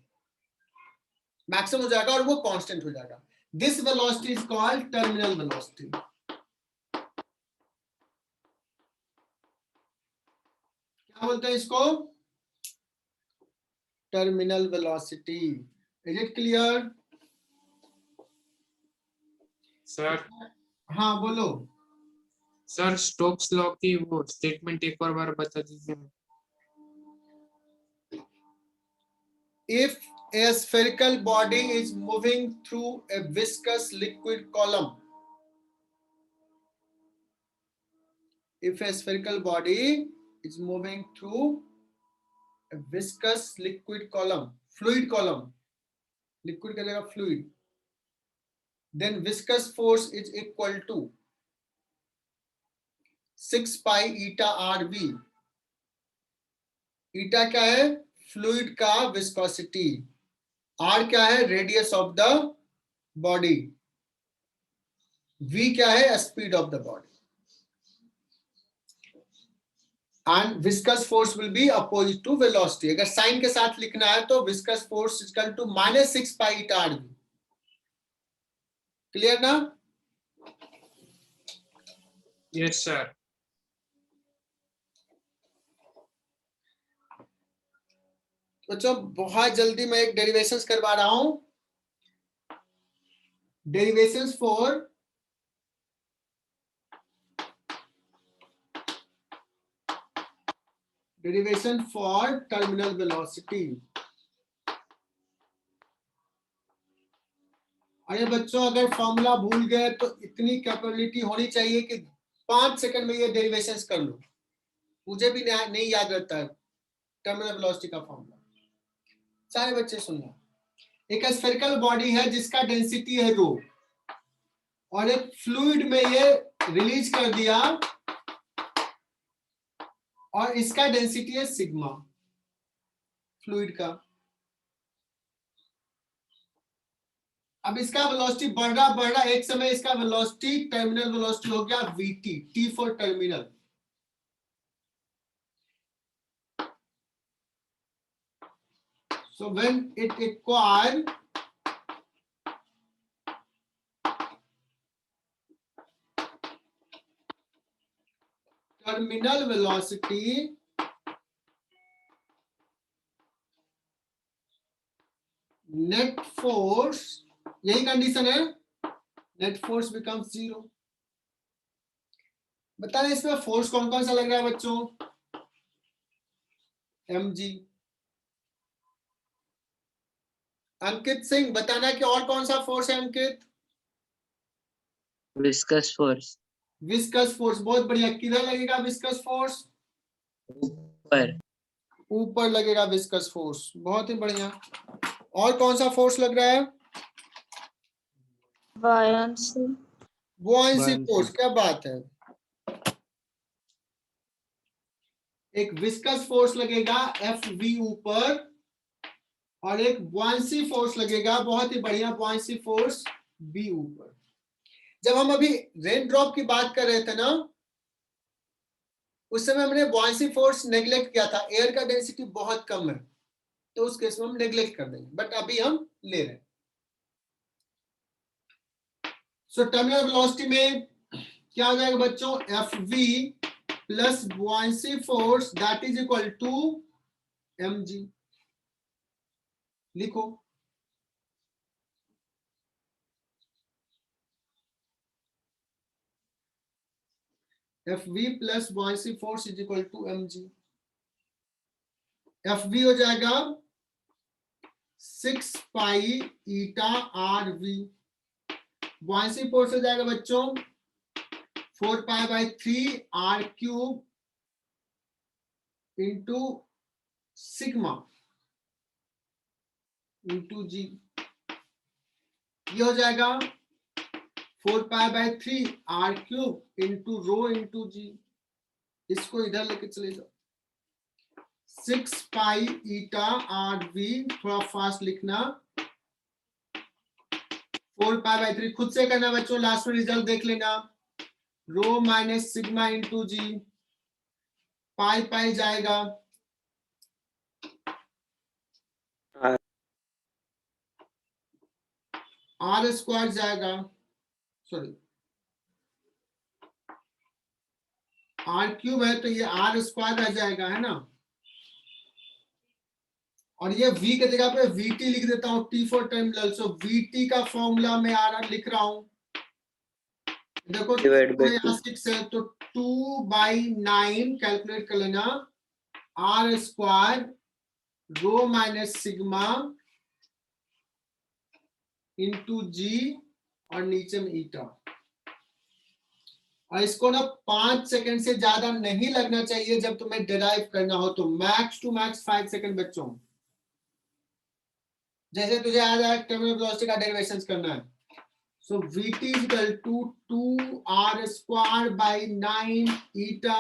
मैक्सिमम हो जाएगा और वो कांस्टेंट हो जाएगा। This velocity is called terminal velocity. क्या बोलते हैं इसको? Terminal velocity. Is it clear? Sir हाँ बोलो। सर स्टोक्स लॉ की वो स्टेटमेंट एक और बार बता दीजिए। If a spherical body is moving through a viscous liquid column, if a spherical body is moving through a viscous liquid column, fluid column, liquid का जगह fluid, then viscous force is equal to 6 pi eta RV। eta क्या है? Fluid का viscosity. r क्या है? Radius of the body. v क्या है? Speed of the body. And viscous force will be opposite to velocity. अगर sign के साथ लिखना है तो viscous force is equal to -6 pi eta R V. Clear ना? Yes, sir. बच्चों बहुत जल्दी मैं एक डेरिवेशंस करवा रहा हूं। Derivations for derivation for terminal velocity। अरे बच्चों अगर फॉर्मूला भूल गए तो इतनी कैपेबिलिटी होनी चाहिए कि 5 सेकंड में ये डेरिवेशंस कर लो। मुझे भी नहीं याद रहता है टर्मिनल वेलोसिटी का फॉर्मूला। सारे बच्चे सुनना। एक स्फेरिकल बॉडी है जिसका डेंसिटी है रो, और एक फ्लूइड में ये रिलीज कर दिया और इसका डेंसिटी है सिग्मा फ्लूइड का। अब इसका वेलोसिटी बढ़ रहा, एक समय इसका वेलोसिटी टर्मिनल वेलोसिटी हो गया vt, t for terminal. So when it acquire terminal velocity, net force, यही कंडीशन है, net force becomes 0। बताना इसमें फोर्स कौन कौन सा लग रहा है बच्चों? mg। अंकित सिंह बताना कि और कौन सा फोर्स है Ankit? Viscous force. Viscous force, बहुत बढ़िया। किधर लगेगा विस्कस फोर्स? ऊपर। ऊपर लगेगा विस्कस फोर्स, बहुत ही बढ़िया। और कौन सा फोर्स लग रहा है? buoyancy, बुआंसी फोर्स, क्या बात है। एक विस्कस फोर्स लगेगा Fv ऊपर और एक बुआंसी फोर्स लगेगा, बहुत ही बढ़िया, बुआंसी फोर्स B ऊपर। जब हम अभी रेन ड्रॉप की बात कर रहे थे ना, उस समय हमने बुआंसी फोर्स नेग्लेक्ट किया था। एयर का डेंसिटी बहुत कम है तो उस केस में हम नेग्लेक्ट कर देंगे, बट अभी हम ले रहे हैं। सो टर्मिनल वेलोसिटी में क्या हो जाएगा बच्चों? Fv plus buoyancy force that is equal to mg। लिखो। Fv plus buoyancy force is equal to mg। Fv हो जाएगा 6 pi eta R V. Buoyancy force हो जाएगा बच्चों 4 pi by 3 R cube into sigma into G. ये हो जाएगा 4 pi by 3 R cube into rho into G. इसको इधर लेके चले जाओ। 6 पाई ईटा आर वी, थोड़ा फास्ट लिखना। 4 पाई बाई 3 खुद से करना बच्चों, लास्ट में रिजल्ट देख लेना। रो माइनस सिग्मा इंटू जी, पाई पाई जाएगा, आर स्क्वायर जाएगा, सॉरी आर क्यूब है तो ये आर स्क्वायर रह जाएगा, है ना। और ये v की जगह पे vt लिख देता हूं, t for terminal. So vt का फॉर्मूला मैं लिख रहा हूं, देखो यहाँ 6 है तो 2/9 कैलकुलेट कर लेना, R square rho minus sigma into G और नीचे में ईटा। और इसको ना 5 सेकंड से ज्यादा नहीं लगना चाहिए जब तुम्हें डिराइव करना हो तो, मैक्स टू मैक्स 5 सेकंड बच्चों। जैसे तुझे आज टर्मिनल वेलोसिटी का डेरिवेशंस करना है। सो vt is equal to 2r square by 9 eta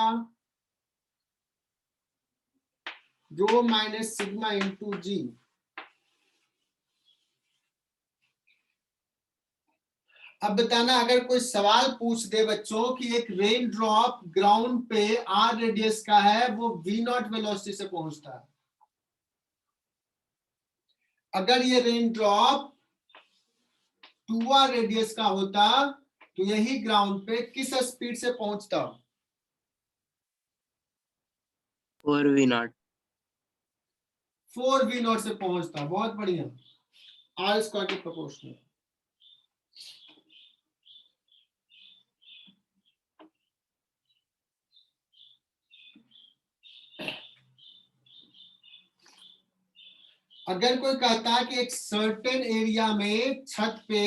rho minus sigma into g। अब बताना, अगर कोई सवाल पूछ दे बच्चों कि एक रेन ड्रॉप ग्राउंड पे r रेडियस का है, वो v0 वेलोसिटी से पहुंचता है। अगर ये रेन ड्रॉप 2r रेडियस का होता तो यही ग्राउंड पे किस स्पीड से पहुंचता? 4v0. 4v0 से पहुंचता। बहुत बढ़िया, r स्क्वायर के प्रोपोर्शनल। अगर कोई कहता है कि एक सर्टेन एरिया में छत पे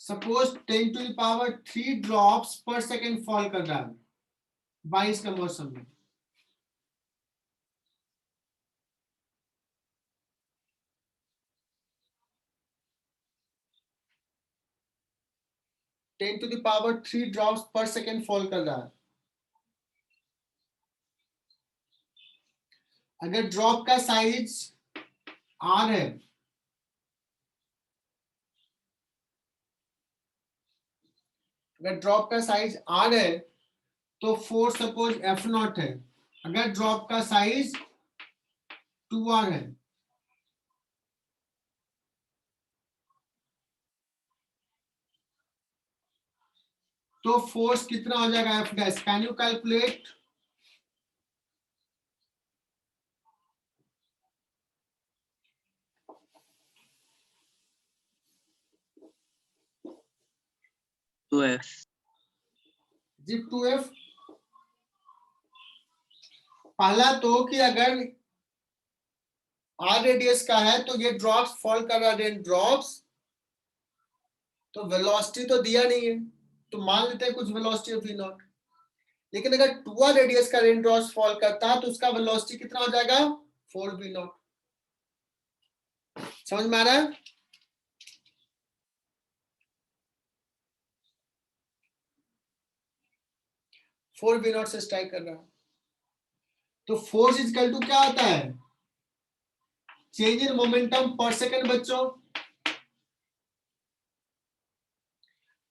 सपोज 10⁻³ ड्रॉप्स पर सेकेंड फॉल कर रहा है बारिश का मौसम में, (10⁻³ ड्रॉप्स पर सेकेंड फॉल कर रहा है। अगर ड्रॉप का साइज r है, अगर ड्रॉप का साइज r है तो फोर्स सपोज F0 है। अगर ड्रॉप का साइज 2r है, तो फोर्स कितना हो जाएगा F dash? Can you calculate? जी 2F। पहला तो कि अगर r रेडियस का है तो ये ड्रॉप्स फॉल कर रहा है, ड्रॉप्स, तो वेलोसिटी तो दिया नहीं है, तो मान लेते हैं कुछ वेलोसिटी ऑफ v0। लेकिन अगर 2r रेडियस का रेन ड्रॉप्स फॉल करता है तो उसका वेलोसिटी कितना हो जाएगा? 4v0। समझ में आ रहा है? फोर v0 से स्ट्राइक कर रहा है, तो फोर्स इज इक्वल टू क्या होता है? चेंज इन मोमेंटम पर सेकेंड बच्चों।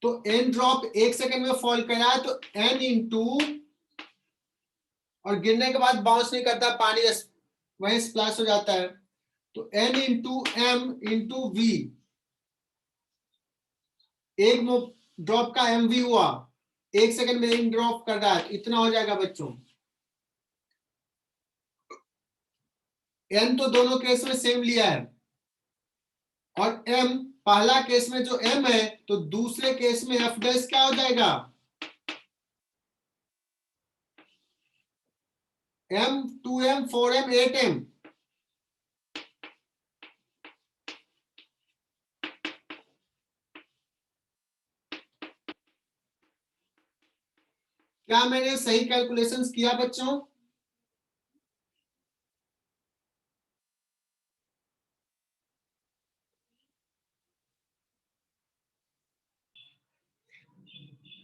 तो n ड्रॉप 1 सेकेंड में फॉल कर रहा है तो n इंटू, और गिरने के बाद बाउंस नहीं करता, पानी वहीं स्प्लैश हो जाता है, तो n into m into v। एक ड्रॉप का mv हुआ, 1 सेकेंड में n ड्रॉप कर रहा है, तो इतना हो जाएगा बच्चों। n तो दोनों केस में सेम लिया है, और m पहला केस में जो m है, तो दूसरे केस में f डैश क्या हो जाएगा? m 2m 4m 8m। क्या मैंने सही कैलकुलेशंस किया बच्चों?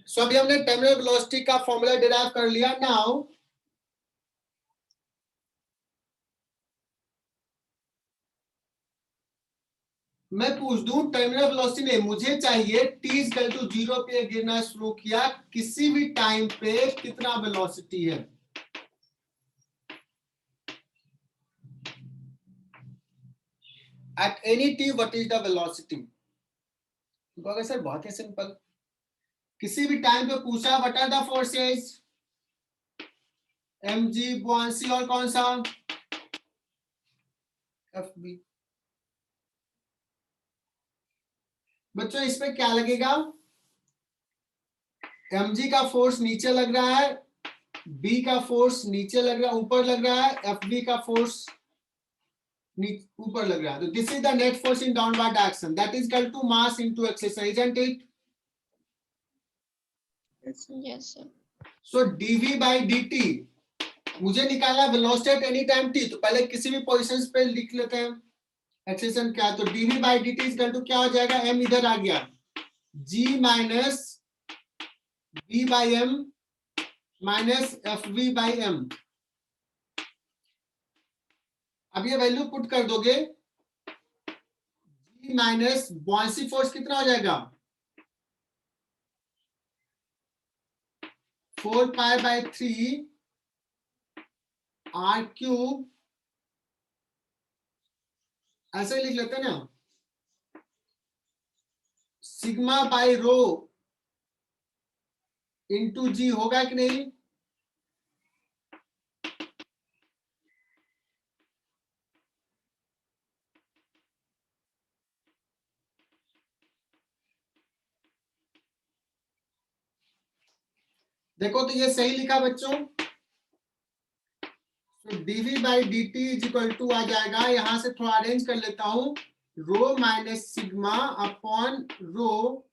सो अभी हमने टर्मिनल वेलोसिटी का फॉर्मूला डिराइव कर लिया। नाउ मैं पूछ दूं टर्मिनल वेलोसिटी में, मुझे चाहिए t इक्वल टू 0 पे गिरना शुरू किया, किसी भी टाइम पे कितना वेलोसिटी है? At any t what is the velocity? Sir बहुत ही सिंपल, किसी भी टाइम पे पूछा what are the forces, mg, buoyancy, और कौन सा? fb। बच्चों इस पे क्या लगेगा? mg का फोर्स नीचे लग रहा है, b का फोर्स नीचे लग रहा है, ऊपर लग रहा है, fb का फोर्स ऊपर लग रहा है। तो this is the net force in downward direction, that is equal to mass into acceleration, isn't it? Yes, sir. So dv by dt मुझे निकालना velocity at any time t, तो पहले किसी भी पोजीशन पे लिख लेते हैं एक्सेलरेशन क्या है। तो dv by dt is equal to क्या हो जाएगा? m इधर आ गया, g minus v by m minus fv by m। अब ये वैल्यू पुट कर दोगे माइनस बॉयसी फोर्स कितना हो जाएगा 4π/3 r³ ऐसे लिख लेते हैं ना, सिग्मा बाई रो इंटू जी होगा कि नहीं? देखो तो ये सही लिखा बच्चों। तो dv by dt is equal to आ जाएगा, यहां से थोड़ा अरेंज कर लेता हूं, rho minus sigma upon rho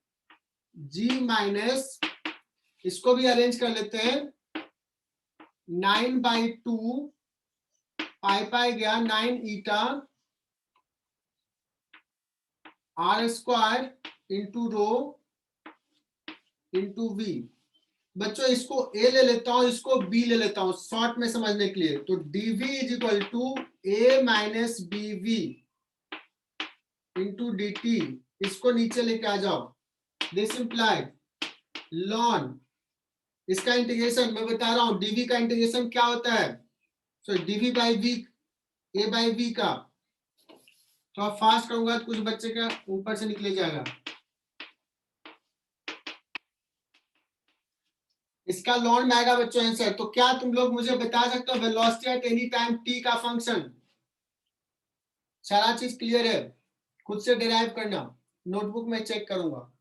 G minus, इसको भी अरेंज कर लेते हैं, 9/2 पाई गया 9 eta r² into rho into V. बच्चों इसको a ले लेता हूं, इसको b ले लेता हूं शॉर्ट में समझने के लिए। तो dv is equal to a minus bv into dt, इसको नीचे लेके आ जाओ। दिस इंप्लाइड लॉन, इसका इंटीग्रेशन मैं बता रहा हूं, dv का इंटीग्रेशन क्या होता है, सो dv by v, a by v का। तो फास्ट करूंगा तो कुछ बच्चे का ऊपर से निकले जाएगा। इसका लॉन में आएगा बच्चों आंसर। तो क्या तुम लोग मुझे बता सकते हो velocity at any time t का फंक्शन? सारा चीज क्लियर है, खुद से डिराइव करना, नोटबुक में चेक करूंगा।